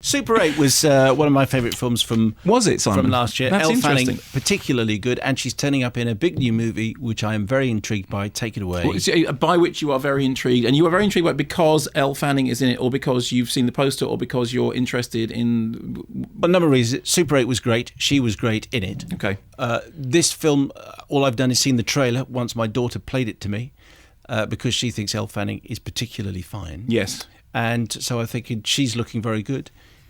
Super 8 was one of my favourite films from last year. That's Elle Fanning, interesting. particularly good, and she's turning up in a big new movie, which I am very intrigued by. Take it away. By which you are very intrigued, and you are very intrigued by it because Elle Fanning is in it, or because you've seen the poster, or because you're interested in... A number of reasons. Super 8 was great. She was great in it. Okay. This film, all I've done is seen the trailer once my daughter played it to me, because she thinks Elle Fanning is particularly fine. Yes. And so I think she's looking very good.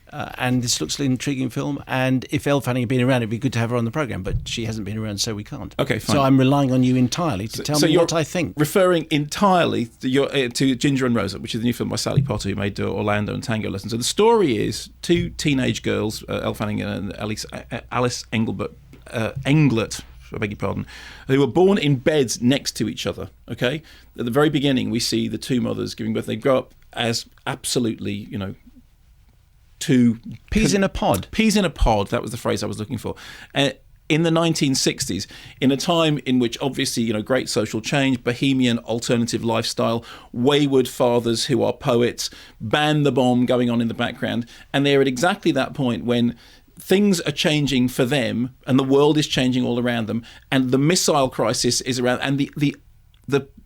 And this looks like an intriguing film. And if Elle Fanning had been around, it'd be good to have her on the programme. But she hasn't been around, so we can't. Okay, fine. So I'm relying on you entirely to tell me what I think. Referring entirely to Ginger and Rosa, which is the new film by Sally Potter, who made Orlando and Tango Lessons. So the story is two teenage girls, Elle Fanning and Alice Englert, I beg your pardon, who were born in beds next to each other, okay? At the very beginning, we see the two mothers giving birth. They grow up as absolutely, two... Peas in a pod. Peas in a pod, that was the phrase I was looking for. In the 1960s, in a time in which obviously, great social change, bohemian alternative lifestyle, wayward fathers who are poets, ban the bomb going on in the background, and they're at exactly that point when things are changing for them and the world is changing all around them, and the missile crisis is around, and the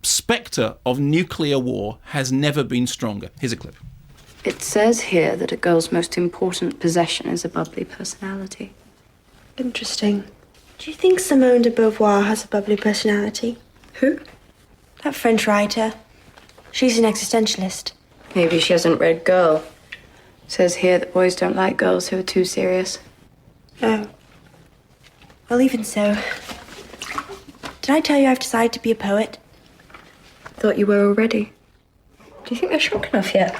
spectre of nuclear war has never been stronger. Here's a clip. It says here that a girl's most important possession is a bubbly personality. Interesting. Do you think Simone de Beauvoir has a bubbly personality? Who? That French writer. She's an existentialist. Maybe she hasn't read Girl. It says here that boys don't like girls who are too serious. Oh. Well, even so. Did I tell you I've decided to be a poet? Thought you were already. Do you think they're shrunk enough yet?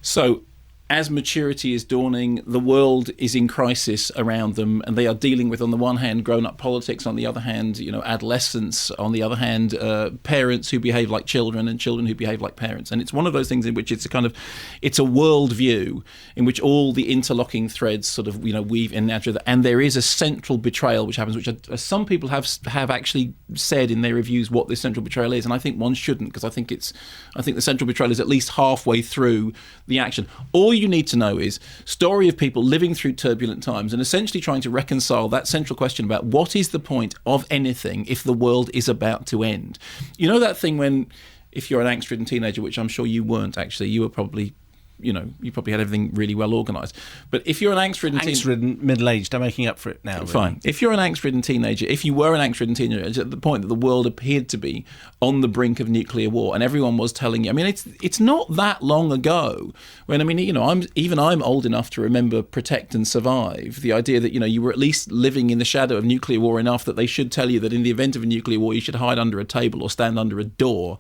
So, as maturity is dawning, the world is in crisis around them, and they are dealing with, on the one hand, grown-up politics, on the other hand, adolescence, on the other hand, parents who behave like children and children who behave like parents. And it's one of those things in which it's a world view in which all the interlocking threads sort of, weave in each other. And there is a central betrayal which happens, which some people have actually said in their reviews what this central betrayal is, and I think one shouldn't, because I think the central betrayal is at least halfway through the action. All you need to know is story of people living through turbulent times and essentially trying to reconcile that central question about what is the point of anything if the world is about to end. You know that thing when, if you're an angst-ridden teenager, which I'm sure you weren't actually, you were probably... you probably had everything really well organised. But if you're an angst-ridden, middle-aged, I'm making up for it now. Fine. Really. If you're an angst-ridden teenager, if you were an angst-ridden teenager at the point that the world appeared to be on the brink of nuclear war, and everyone was telling you, it's not that long ago when, I'm old enough to remember Protect and Survive. The idea that, you were at least living in the shadow of nuclear war enough that they should tell you that in the event of a nuclear war, you should hide under a table or stand under a door.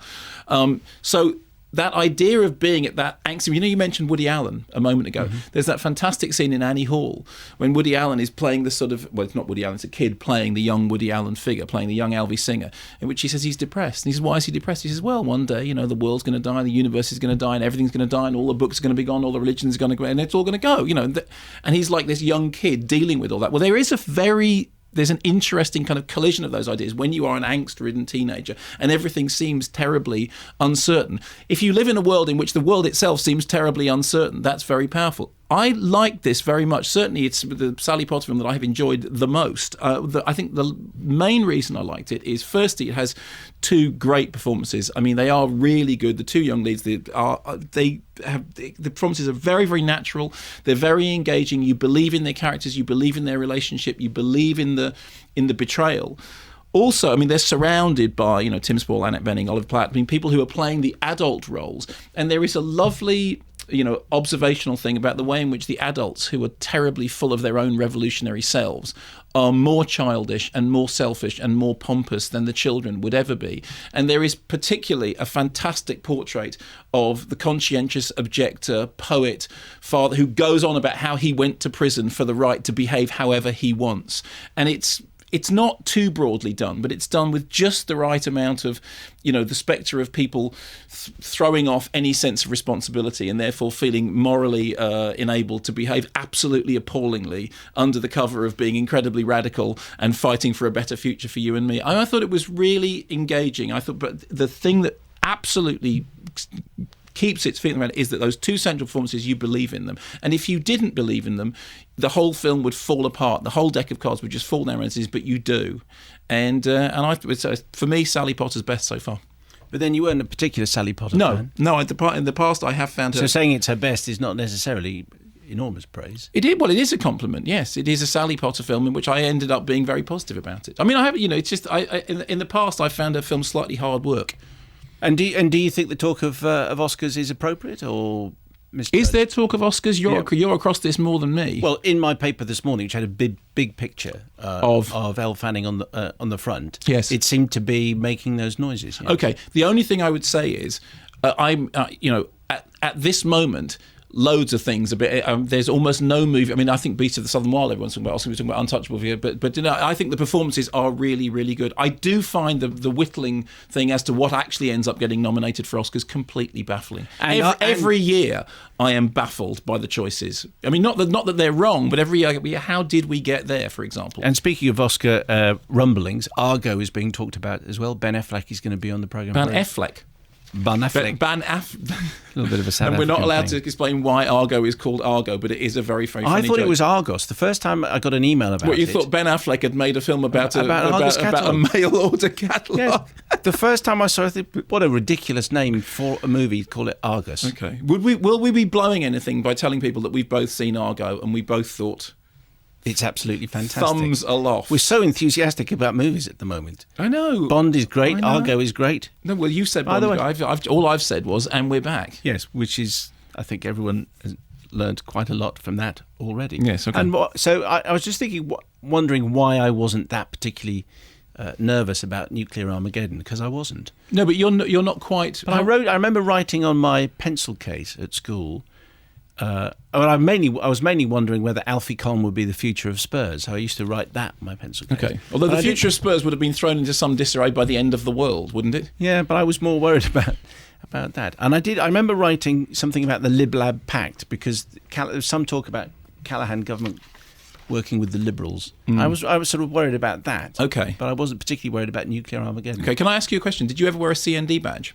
So that idea of being at that angst... you mentioned Woody Allen a moment ago. Mm-hmm. There's that fantastic scene in Annie Hall when Woody Allen is playing the sort of... Well, it's not Woody Allen, it's a kid playing the young Woody Allen figure, playing the young Alvy Singer, in which he says he's depressed. And he says, why is he depressed? He says, well, one day, the world's going to die, the universe is going to die, and everything's going to die, and all the books are going to be gone, all the religions are going to go, and it's all going to go, And he's like this young kid dealing with all that. Well, there's an interesting kind of collision of those ideas when you are an angst-ridden teenager and everything seems terribly uncertain. If you live in a world in which the world itself seems terribly uncertain, that's very powerful. I like this very much. Certainly, it's the Sally Potter film that I have enjoyed the most. I think the main reason I liked it is, firstly, it has two great performances. They are really good. The two young leads, the performances are very, very natural. They're very engaging. You believe in their characters. You believe in their relationship. You believe in the betrayal. Also, they're surrounded by, Tim Spall, Annette Bening, Oliver Platt, people who are playing the adult roles. And there is a lovely... observational thing about the way in which the adults, who are terribly full of their own revolutionary selves, are more childish and more selfish and more pompous than the children would ever be. And there is particularly a fantastic portrait of the conscientious objector, poet, father, who goes on about how he went to prison for the right to behave however he wants. And it's not too broadly done, but it's done with just the right amount of, the spectre of people throwing off any sense of responsibility and therefore feeling morally enabled to behave absolutely appallingly under the cover of being incredibly radical and fighting for a better future for you and me. I thought it was really engaging. But the thing that absolutely keeps its feet around is that those two central performances, you believe in them. And if you didn't believe in them, the whole film would fall apart. The whole deck of cards would just fall down around it, but you do. And for me, Sally Potter's best so far. But then you weren't a particular Sally Potter fan. No. In the past, I have found her. So saying it's her best is not necessarily enormous praise. It is a compliment. Yes, it is a Sally Potter film in which I ended up being very positive about it. I mean, I have, it's just in the past I found her film slightly hard work. And do you think the talk of Oscars is appropriate or misjudged? Is there talk of Oscars? You're across this more than me. Well, in my paper this morning, which had a big picture of Elle Fanning on the front, yes, it seemed to be making those noises. Yeah. Okay, the only thing I would say is, at this moment, loads of things. There's almost no movie. I mean, I think Beast of the Southern Wild, everyone's talking about. Also, we're talking about Untouchable here, but I think the performances are really, really good. I do find the whittling thing as to what actually ends up getting nominated for Oscars completely baffling. And every year, I am baffled by the choices. I mean, not that they're wrong, but every year, how did we get there, for example? And speaking of Oscar rumblings, Argo is being talked about as well. Ben Affleck is going to be on the programme. Ben Affleck. Ban Affleck. A little bit of a South And we're not African allowed thing. to explain why Argo is called Argo, but it is a very, very funny I thought joke. it was Argos. The first time I got an email about it. What, you thought Ben Affleck had made a film about a mail order catalogue? Yeah. The first time I saw it, I thought, what a ridiculous name for a movie. Call it Argos. Okay. Will we be blowing anything by telling people that we've both seen Argo and we both thought... It's absolutely fantastic. Thumbs aloft. We're so enthusiastic about movies at the moment. I know. Bond is great. Argo is great. No, well, you said Bond. All I've said was, and we're back. Yes, which is, I think everyone has learned quite a lot from that already. Yes, okay. And so I was just wondering why I wasn't that particularly nervous about Nuclear Armageddon, because I wasn't. No, but you're not quite. But I remember writing on my pencil case at school. I was mainly wondering whether Alfie Kohn would be the future of Spurs. So I used to write that on my pencil case. Okay. Although the future of Spurs would have been thrown into some disarray by the end of the world, wouldn't it? Yeah, but I was more worried about that. And I remember writing something about the Lib Lab Pact, because there was some talk about Callaghan government working with the Liberals. I was sort of worried about that. Okay. But I wasn't particularly worried about Nuclear Armageddon. Okay, can I ask you a question? Did you ever wear a CND badge?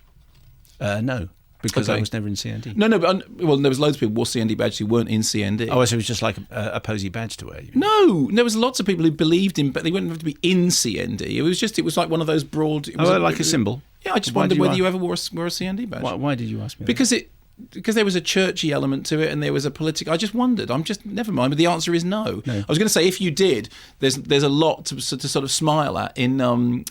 No. Because I was never in CND. No, but there was loads of people who wore CND badges who weren't in CND. Oh, so it was just like a posy badge to wear? No, there was lots of people who believed in, but they wouldn't have to be in CND. It was like one of those broad... like a symbol? Yeah, I just wondered whether you ever wore a CND badge. Why did you ask me because that? Because there was a churchy element to it, and there was a political... I just wondered. Never mind, but the answer is no. I was going to say, if you did, there's a lot to sort of smile at in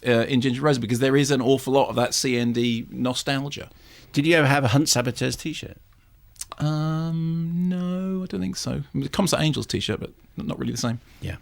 Ginger Rosa, because there is an awful lot of that CND nostalgia. Did you ever have a Hunt Saboteurs t-shirt? No, I don't think so. I mean, the Comsat Angels t-shirt, but not really the same. Yeah.